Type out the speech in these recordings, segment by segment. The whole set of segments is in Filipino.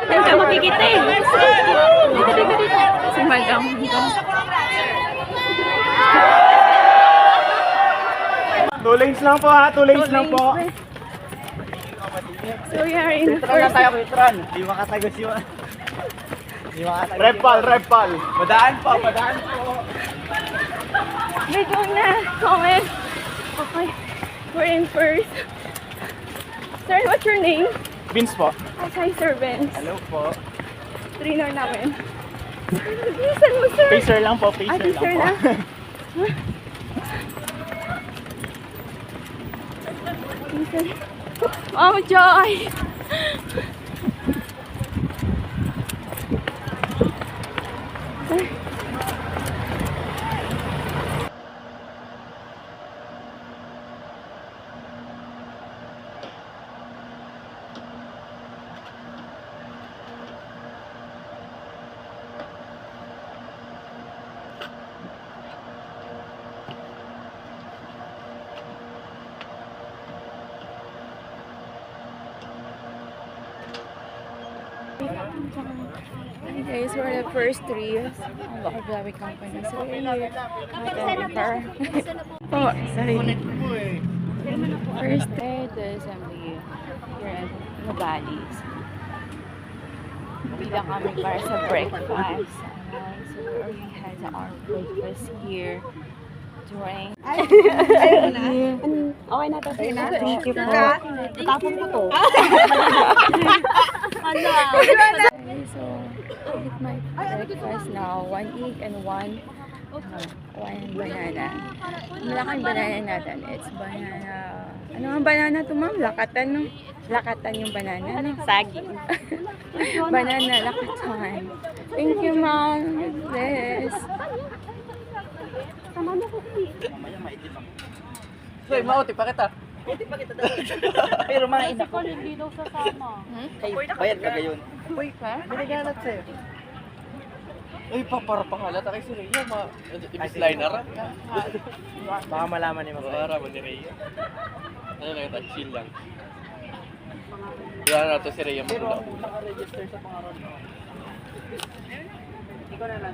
Hindi ka makikita eh. Dito. Si Madam. Two lanes lang po ha, 2 lanes lang po. So we are in the Tran na first. tayo, Tran. Di makatagos yun. Repal. Padaan po. We're going na. Comment. Okay. We're in first. Sir, what's your name? Vince po. Hi, Sir Vince. Hello po. Trainer namin. Bilisan mo, sir. Pacer lang po, pacer Pacer lang po. Oh, joy! Hi guys, we're the first three of our Blawi company. So we're here at the car. Oh, sorry. First day, the assembly here at Nogales. Bila kami para sa breakfast. So we already had our breakfast here. Drink. Okay na to. Thank you po. Tapon ko to. So, I eat my breakfast now. 1 egg and one banana. Malaking banana natin. It's banana. Ano ang banana to, ma'am? Lakatan, no? Lakatan yung banana, no? Saging. Banana, lakatan. Thank you, ma'am. Bless. Soy, mauti pa kita. Pero mga ina ko. Hindi daw sasama. Bayad ka gayon. Uy, ka? Binigyan natin sa'yo. Uy, para pangalata kay si Rhea. Ibis liner. Baka malaman ni Mama. Para mo ni Rhea. Ano lang ito? Chill lang. Kaya na ito si Rhea magula. Pero ako naka-register sa pangalan mo. Hindi ko na lang.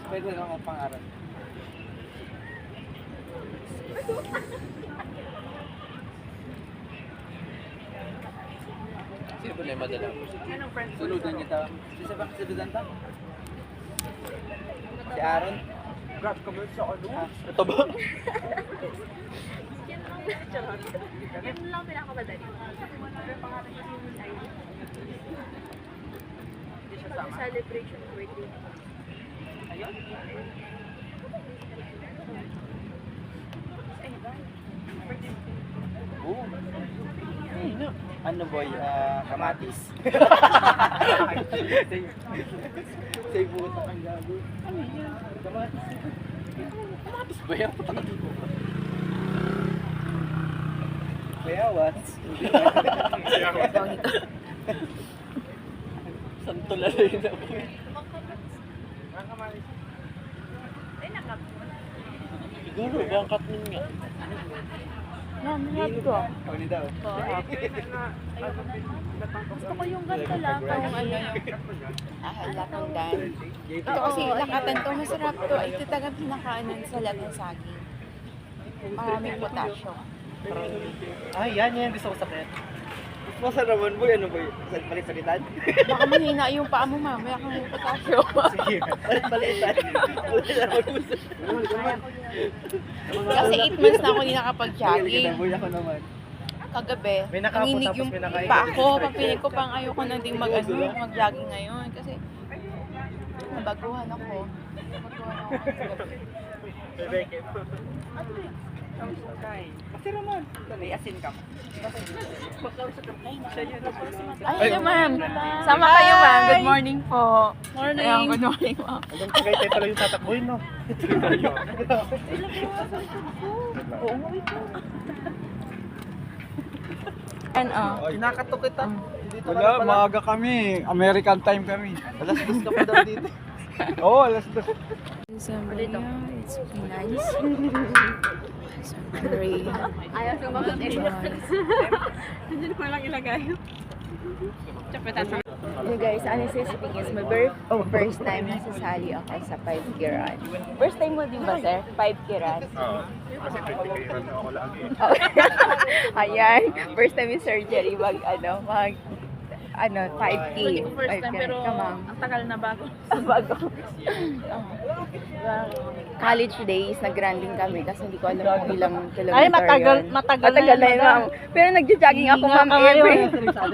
Pwede lang ang pangalan. Sino ba na yung madala? Suludan niya ta. Sino ba suludan ta? Si Aaron? Grab ka ba sa ano? Ito ba? Yan lang pinakamadali. Celebration birthday. Ayun? Oo. Ano boy? Kamatis. Say buta kang gago. Ano yan? Kamatis. Kamatis ba yan? Puta ka dito. Bayawas. Santo lalo yun ako eh. Siguro, bang katmin nga. Mamahal ko. Kawin daw. Gusto ko yung ganito lang. Kung ano yung lakandan. Ito kasi lakatan to. Masarap to. Ito tagang pinakaanan sa lahat ng saging. Maraming potassium. Ah, yan. Gusto ko sa pet. Masaraman boy. Ano boy? Palit-palitan? Baka mahina yung paa mo, mamaya kang may potassium. Sige. Palit-palitan. Kasi 8 months na ako hindi nakapag-jogging. Boy ako naman. Kagabi, May nakapo, nanginig tapos yung may nakain. pa ako. Papiling ko pang ayoko na din mag-jogging ngayon. Kasi nabaguhan ako. Kasi naman. May asin ka. Ay, hello ma'am. Sama kayo ma'am. Good morning po. Morning. Ayan, good morning ma'am. Hanggang tagay tayo pala yung tatakbuhin, no? Ano? Kinakatok kita. Wala, maaga kami. American time kami. Alas 2 ka pa daw dito. Oo, alas 2. Sabi niya, it's nice. Sorry. Ayaw sumagot eh. Nandiyan ko lang ilagay. Hey guys, honestly speaking, it's my first time nasasali ako sa 5K run. First time mo din ba, sir? 5K run? Oo. Kasi 50K run ako lagi. Ayan, first time yung surgery, 5K. Hindi ko first time, 5K. pero Come on. ang tagal na bago. Bago. College days, nag-running kami kasi hindi ko alam kung ilang kilometer Ay, matagal yun. na na yun, ma'am. Pero nagja-jogging ako, ma'am, every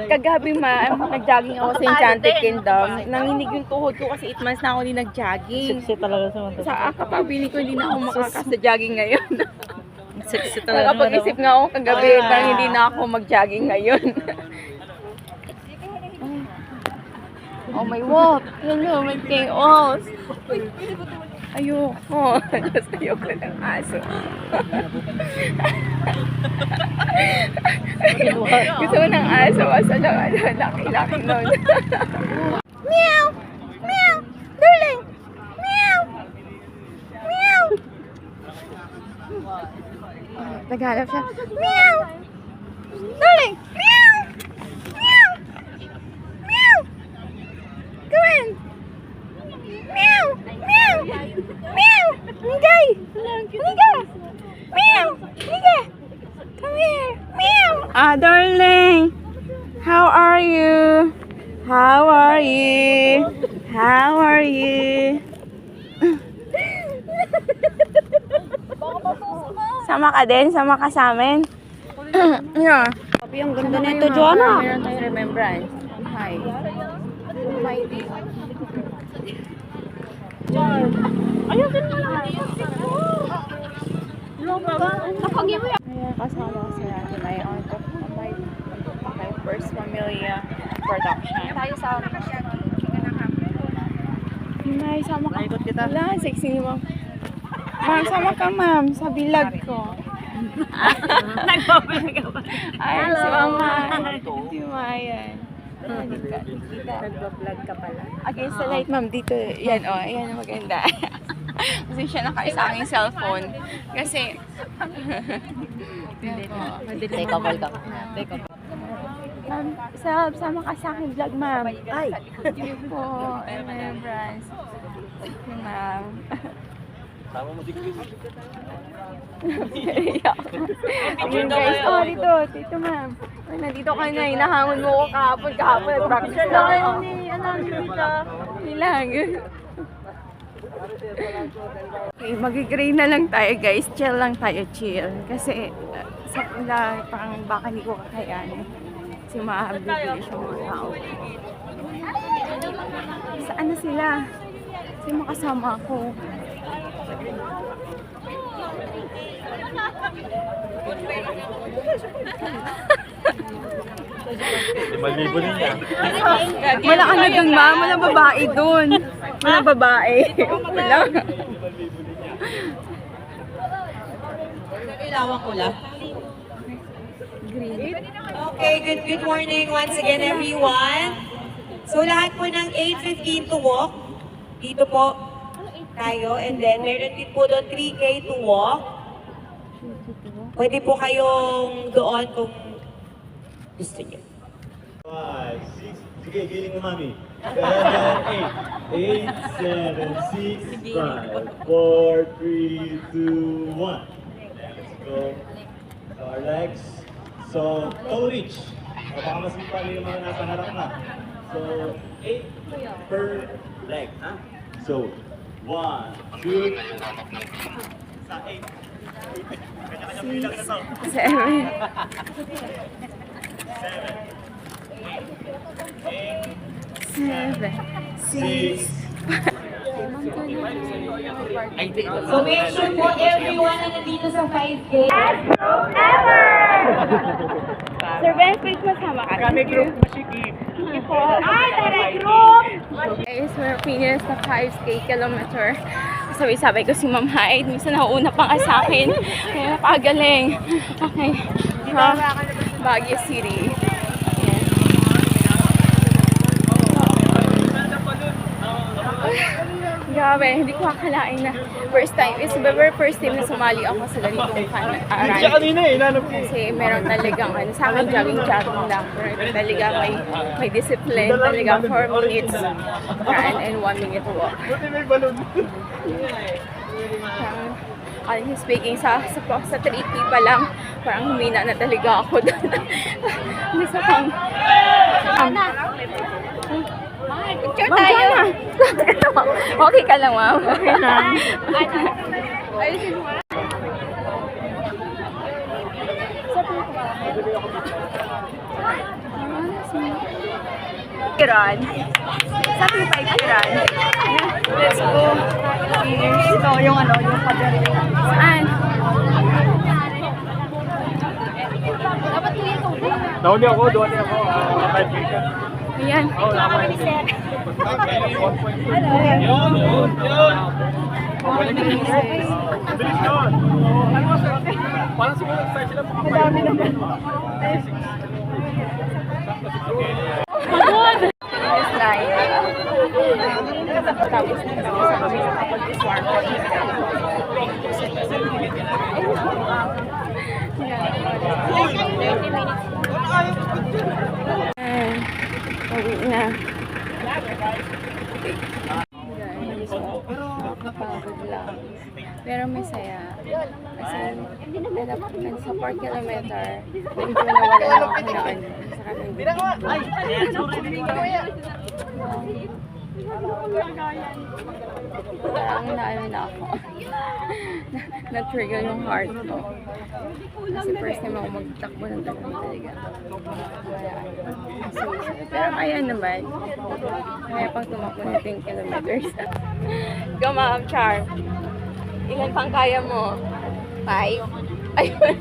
kagabi, ma'am. Nag-jogging ako sa Enchanted Kingdom. Nanginig yung tuhod ko kasi 8 months na ako hindi nag-jogging. Siksi talaga sa mga Sa kakapabili ko, hindi na ako makakasa-jogging ngayon. Siksi talaga. Nakapag-isip nga ako kagabi na hindi na ako mag-jogging ngayon. Oh my walk! Hello, my chaos! Ayoko. Just ayoko ng aso. Gusto ko ng aso. Asa lang, laki-laki nun. Meow! Meow! Darling! Meow! Meow! Naghanap siya. Meow! Darling! Meow! Meow! Meow! Come in! Meow! Meow! Meow! Migay! Miga! Meow! Miga! Come here! Meow! Darling! How are you? How are you? How are you? Sama ka din? Sama ka sa amin? Yeah. Ang ganda na ito, Joanna. Meron tayong remembrance. Hi. My day. Ayun mo lang. Nakagi mo yan. Kaya kasama ko sa natin ay on my first familia production. Tayo sa May sama ka. Ikot kita. Wala, sexy ni ma'am. Ma'am, sama ka ma'am sa vlog ko. Nagpapalag ka. Ay, si mama. Si Mayan. Nagpa-vlog ka pala. Against the light, ma'am. Dito, yan o. Yan ang maganda. Kasi siya nakaisa aking cellphone. Kasi, Take a call ka. Take a call. ma'am, sama ka sa aking vlog, ma'am. Ay! Yun po, remembrance. Ma'am. Tama mo dito. Ayun guys, dito, dito ma'am. Ay, nandito ka na, hinahangon mo ko kahapon, nag-practice lang ako. Nilang. Okay, mag-gray na lang tayo guys, chill lang tayo, chill. Kasi, sa pula, parang baka hindi ko kakayanin. Kasi mahabibili siya mga tao. Saan na sila? Kasi makasama ako. Malibo niya. Wala ka na dun, ma'am. Wala babae dun. Wala babae. Wala. Kailangan ko lang. Green. Okay, good morning once again everyone. So lahat po ng 8:15 to walk, dito po tayo. And then meron din po doon 3K to walk. Pwede po kayong doon kung gusto niyo. 5, 6, sige, giling mo mami. 7, 8, 8, 7, 6, 5, 4, 3, 2, 1. Let's go. Our legs. So, toe reach. So, baka mas mipali yung mga nasa harap na. So, 8 per leg. Ha? So, 1, 2, sa 8. Kanya-kanya bilang na to. 6, So make sure po everyone na nandito sa 5K. Sir Ben, please masama ka. Kami group masikip. Ay, tara, group! Guys, we're finished na 5K kilometer. Sabay-sabay ko si Ma'am Hyde. Minsan nauuna pa nga sa akin. Kaya napakagaling. Okay. From Baguio City. Ayan. Grabe, hindi ko akalain na first time. It's the very first time na sumali ako sa ganitong Siya run. kanina eh, nanap ko. Kasi meron talagang, sa akin, jogging-jogging lang. Pero ito talaga may discipline talaga. 4 minutes run and 1 minute walk. Buti may balon. Honestly speaking, sa 3K pa lang, parang humina na talaga ako doon. Gusto pang... Picture tayo! Okay ka lang, ma'am. Okay lang. Ayusin mo. Kiran. Sa 3-5 kiran. Let's go. Ito, yung pagdari. Saan? Dapat ko yung tubig. Doon ako. Kapag ka. Ayan. Oo, laman. Yun. Bilis yun. Ano mo, sir? Parang siguro start sila makapalami naman. This line. Tapos pag-iswarm ko. Uwi na. Napagod lang. Pero masaya. Kasi sa 4 kilometer, medyo nawala lang ako na ano. Saka parang naano na ako. Na-trigger yung heart ko. Kasi first time ako magtakbo ng ganun talaga. Pero kaya naman. Kaya pang tumakbo ng 10 kilometers. Go, Ma'am Char. Ilan pang kaya mo? 5? Ayun.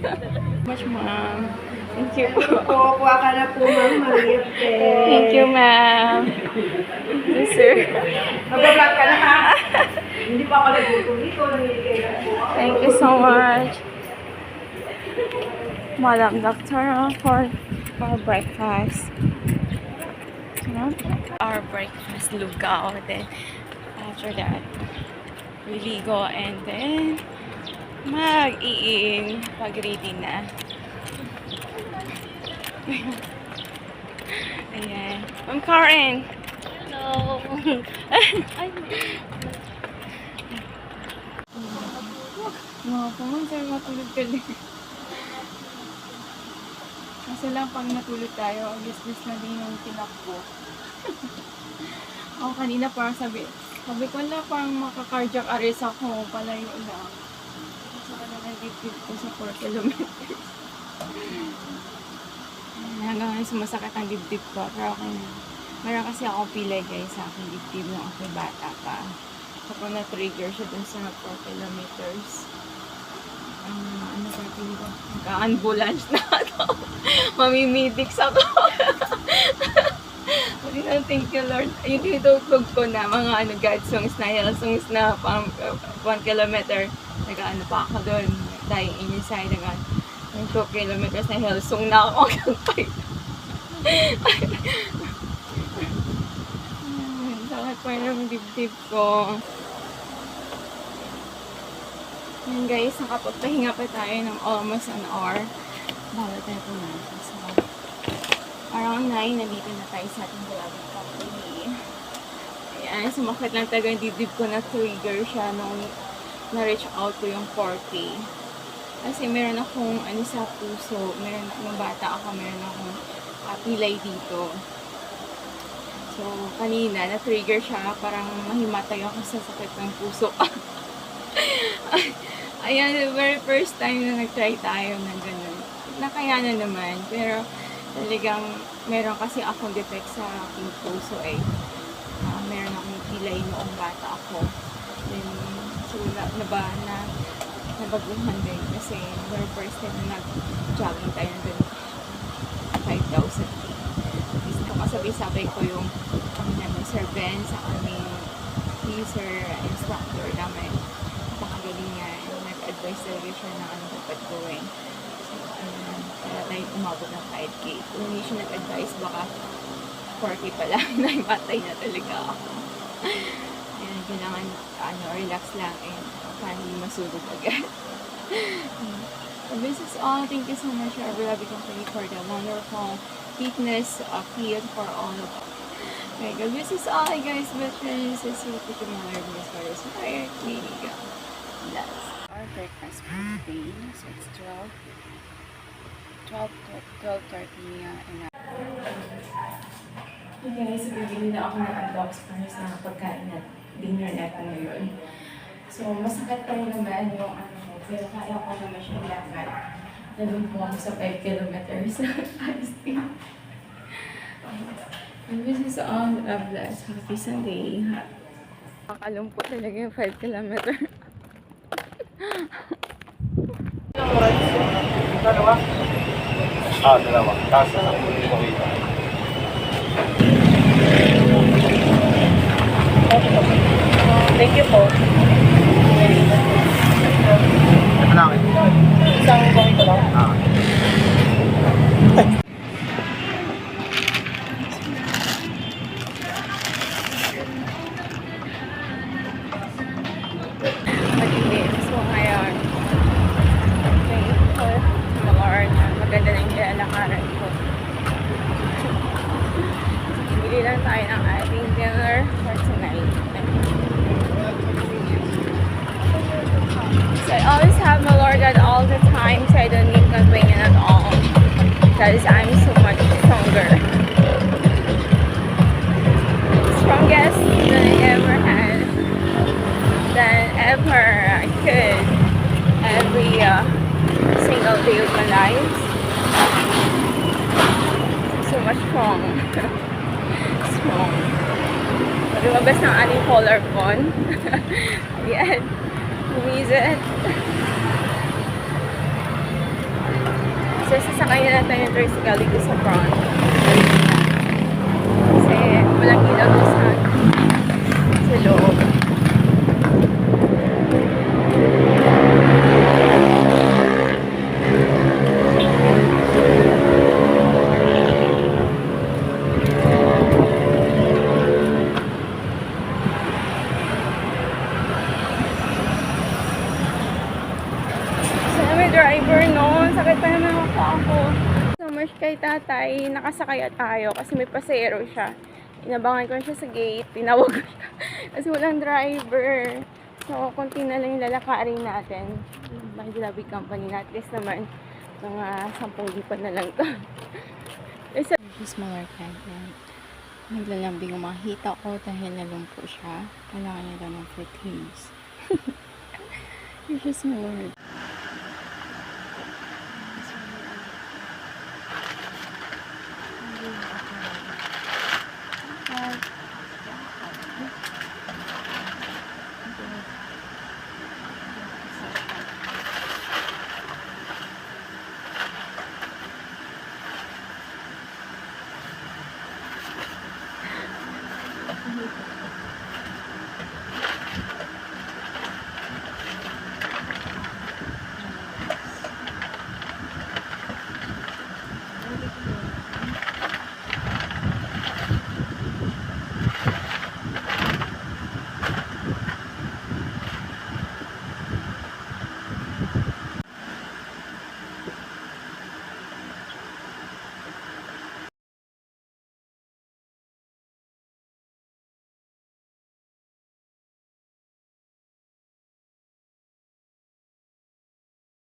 Much, Ma'am. Thank you. Kuha ka na po, Ma'am Maria. Thank you, Ma'am. Yes, sir. Mag-vlog ka na ha? Hindi pa ako nagtutuloy. Thank you so much, Madam Doctor, for breakfast. Our breakfast lugaw. Then after that, we ligo and then mag-iing pag-ready na. Ayan. Ma'am Karen. Hello. Mga pumunta, matulog ka din. Kasi lang pag natulog tayo, obvious na din yung tinakbo. Ako kanina parang sabi ko na parang maka-cardiac arrest ako, palayo lang. Saka na nag-dip ko sa 4 kilometers. Hanggang ngayon sumasakit ang dibdib ko, pero okay na. Meron kasi ako pilay guys sa aking dibdib nung ako'y bata pa. Kapag na-trigger siya dun sa 4 kilometers. Ano sa ating ko? Nagka-ambulance na ako. Mamimidix ako. Thank you Lord. Yung tinutugtog ko na mga God songs na, hell songs na pang 1 kilometer. Nag-ano pa ako dun. Dying in your side. Yung 2 kilometers na hell song na ako hanggang 5. Sakit pa yung dibdib ko. Yan guys, nakapagpahinga pa tayo ng almost an hour. Bawal tayo pumasok. So, around 9, nandito na tayo sa ating Bulaga Company. Ayan, sumakit lang talaga yung dibdib ko na trigger siya nung na-reach out ko yung 4K. Kasi meron akong ano sa puso, nung bata ako, meron akong pilay dito. So, kanina, na-trigger siya, parang mahimatay ako sa sakit ng puso. Ayan, the very first time na nag-try tayo ng ganun. Nakayanan naman, pero talagang meron kasi akong defect sa aking puso eh. Meron akong pilay noong bata ako. Then, so, nabaguhan din kasi very first time na nag-jogging tayo ng ganun. 5,000 feet. Gusto kasabi-sabay ko yung namin Sir Ben sa aming user instructor namin. Napakagaling niya. Nag-advise talaga siya na ano dapat gawin. So, kaya tayo umabot ng 5K. Kung hindi siya nag-advise, baka 4K pala. Naimatay na talaga ako. Ayan kailangan relax lang and para hindi masunog agad. So this is all. Thank you so much, Abu Dhabi Company, for the wonderful fitness kit for all of us. Okay, so this is all, guys. Best friends, this is what you want to do for this. Alright, here you go. That's our breakfast for today. So it's 12:30 and Hey guys, bibili na ako ng unbox para sa pagkain at dinner natin ngayon. So, masakit pa rin naman yung pero kaya ko naman siyang lakad. Nandun po ako sa 5 kilometers na fasting. And this is all of this. Happy Sunday. Nakakalungkot talaga yung 5 kilometer. Dalawa. Tapos ang muli ko ito. Thank you po. Ito lang. Isang bangko lang. Matindi. So ngayon, thankful to the Lord na maganda na yung nilalakaran ko. Bili lang tayo ng ating dinner for tonight. So I always have my Lord at all the time, so I don't need companion at all. Because I'm so much stronger. Strongest than I ever had. Than ever I could. Every single day of my life. So much strong. Strong. Lumabas ng ating polar con. Ayan. Visit. So, sasakay na natin yung tricycle dito sa front. Kasi walang ilaw sa loob. Driver noon, sakit pa naman ako. So much kay tatay, nakasakay tayo kasi may pasero siya. Inabangan ko siya sa gate, tinawag ko siya kasi walang driver. So, konti na lang yung lalakarin natin. By the Dhabi Company, at least naman mga 10 lipat na lang to. This is my Lord Pregnant. Naglalambing ang mga hita ko dahil nalumpo siya. Kailangan niya daw ng proteins. This is my Lord.